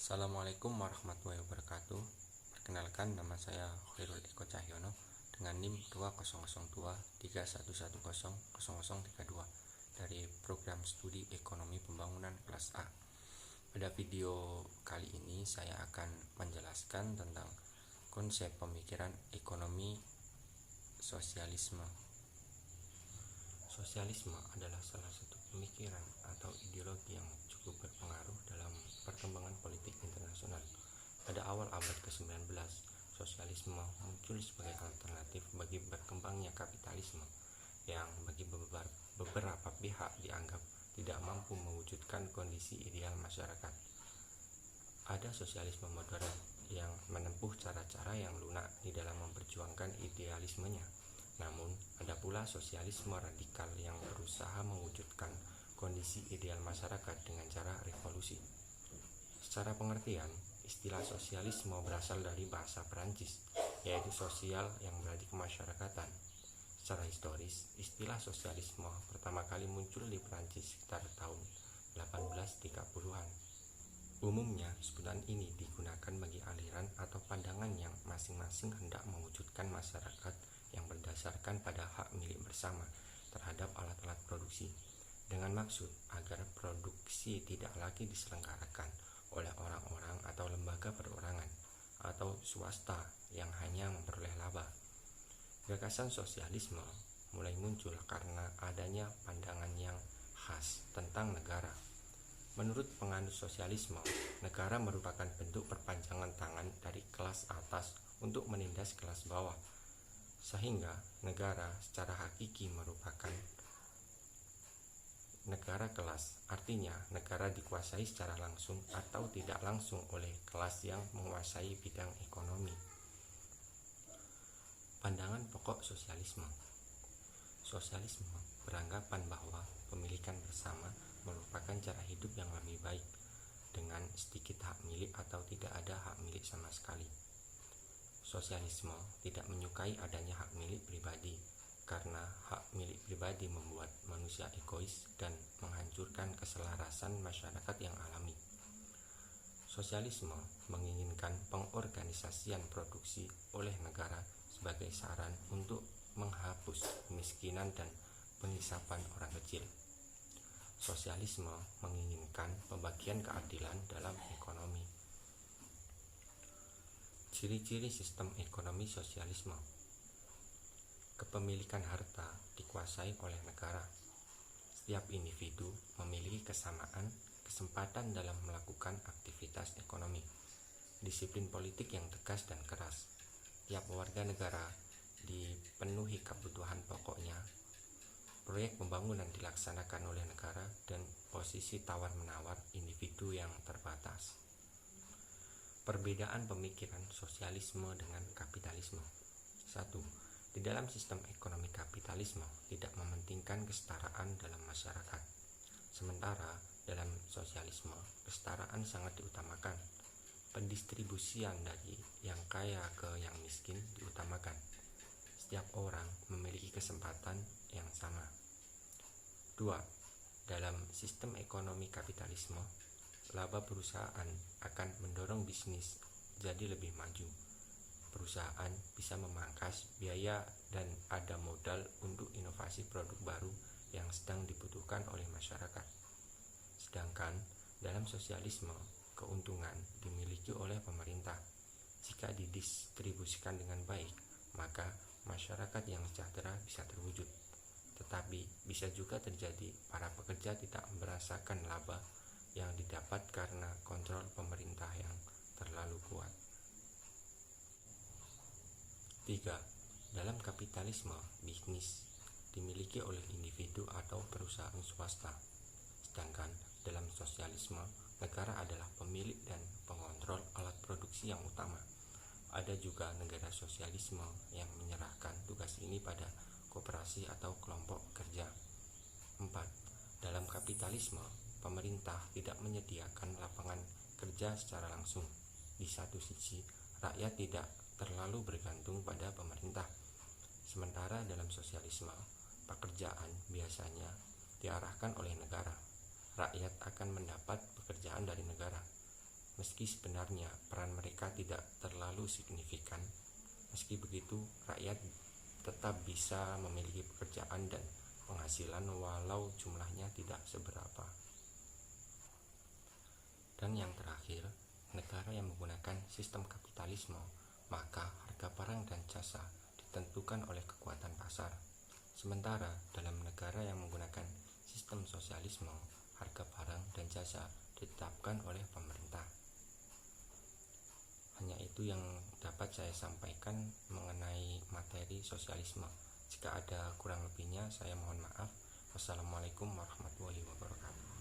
Assalamualaikum warahmatullahi wabarakatuh. Perkenalkan, nama saya Khairul Eko Cahyono dengan NIM 20020111000032 dari program studi Ekonomi Pembangunan kelas A. Pada video kali ini saya akan menjelaskan tentang konsep pemikiran ekonomi sosialisme. Sosialisme adalah salah satu pemikiran atau ideologi yang cukup berpengaruh dalam perkembangan politik internasional. Pada awal abad ke-19, sosialisme muncul sebagai alternatif bagi berkembangnya kapitalisme yang bagi beberapa pihak dianggap tidak mampu mewujudkan kondisi ideal masyarakat. Ada sosialisme modern yang menempuh cara-cara yang lunak di dalam memperjuangkan idealismenya. Namun, ada pula sosialisme radikal yang berusaha mewujudkan kondisi ideal masyarakat dengan cara revolusi. Secara pengertian, istilah sosialisme berasal dari bahasa Perancis, yaitu sosial yang berarti kemasyarakatan. Secara historis, istilah sosialisme pertama kali muncul di Perancis sekitar tahun 1830-an. Umumnya, sebutan ini digunakan bagi aliran atau pandangan yang masing-masing hendak mewujudkan masyarakat yang berdasarkan pada hak milik bersama terhadap alat-alat produksi, dengan maksud agar produksi tidak lagi diselenggarakan oleh orang-orang atau lembaga perorangan atau swasta yang hanya memperoleh laba. Gagasan sosialisme mulai muncul karena adanya pandangan yang khas tentang negara. Menurut penganut sosialisme, negara merupakan bentuk perpanjangan tangan dari kelas atas untuk menindas kelas bawah, sehingga negara secara hakiki merupakan negara kelas, artinya negara dikuasai secara langsung atau tidak langsung oleh kelas yang menguasai bidang ekonomi. Pandangan pokok sosialisme. Sosialisme beranggapan bahwa pemilikan bersama merupakan cara hidup yang lebih baik, dengan sedikit hak milik atau tidak ada hak milik sama sekali. Sosialisme tidak menyukai adanya hak milik pribadi, karena hak milik pribadi membuat manusia egois dan menghancurkan keselarasan masyarakat yang alami. Sosialisme menginginkan pengorganisasian produksi oleh negara sebagai saran untuk menghapus kemiskinan dan penghisapan orang kecil. Sosialisme menginginkan pembagian keadilan dalam ekonomi. Ciri-ciri sistem ekonomi sosialisme. Kepemilikan harta dikuasai oleh negara. Setiap individu memiliki kesamaan kesempatan dalam melakukan aktivitas ekonomi. Disiplin politik yang tegas dan keras. Tiap warga negara dipenuhi kebutuhan pokoknya. Proyek pembangunan dilaksanakan oleh negara dan posisi tawar-menawar individu yang terbatas. Perbedaan pemikiran sosialisme dengan kapitalisme. 1. Di dalam sistem ekonomi kapitalisme tidak mementingkan kesetaraan dalam masyarakat. Sementara dalam sosialisme, kesetaraan sangat diutamakan. Pendistribusian dari yang kaya ke yang miskin diutamakan. Setiap orang memiliki kesempatan yang sama. 2. Dalam sistem ekonomi kapitalisme, laba perusahaan akan mendorong bisnis jadi lebih maju. Perusahaan bisa memangkas biaya dan ada modal untuk inovasi produk baru yang sedang dibutuhkan oleh masyarakat. Sedangkan dalam sosialisme, keuntungan dimiliki oleh pemerintah. Jika didistribusikan dengan baik, maka masyarakat yang sejahtera bisa terwujud. Tetapi bisa juga terjadi para pekerja tidak merasakan laba yang didapat karena kontrol pemerintah yang terlalu kuat. 3. Dalam kapitalisme, bisnis dimiliki oleh individu atau perusahaan swasta. Sedangkan dalam sosialisme, negara adalah pemilik dan pengontrol alat produksi yang utama. Ada juga negara sosialisme yang menyerahkan tugas ini pada koperasi atau kelompok kerja. 4. Dalam kapitalisme, pemerintah tidak menyediakan lapangan kerja secara langsung. Di satu sisi, rakyat tidak terlalu bergantung pada pemerintah. Sementara dalam sosialisme, pekerjaan biasanya diarahkan oleh negara. Rakyat akan mendapat pekerjaan dari negara. meski sebenarnya peran mereka tidak terlalu signifikan. Meski begitu, rakyat tetap bisa memiliki pekerjaan dan penghasilan walau jumlahnya tidak seberapa. Dan yang terakhir, negara yang menggunakan sistem kapitalisme, maka harga barang dan jasa ditentukan oleh kekuatan pasar. Sementara dalam negara yang menggunakan sistem sosialisme, harga barang dan jasa ditetapkan oleh pemerintah. Hanya itu yang dapat saya sampaikan mengenai materi sosialisme. Jika ada kurang lebihnya, saya mohon maaf. Wassalamualaikum warahmatullahi wabarakatuh.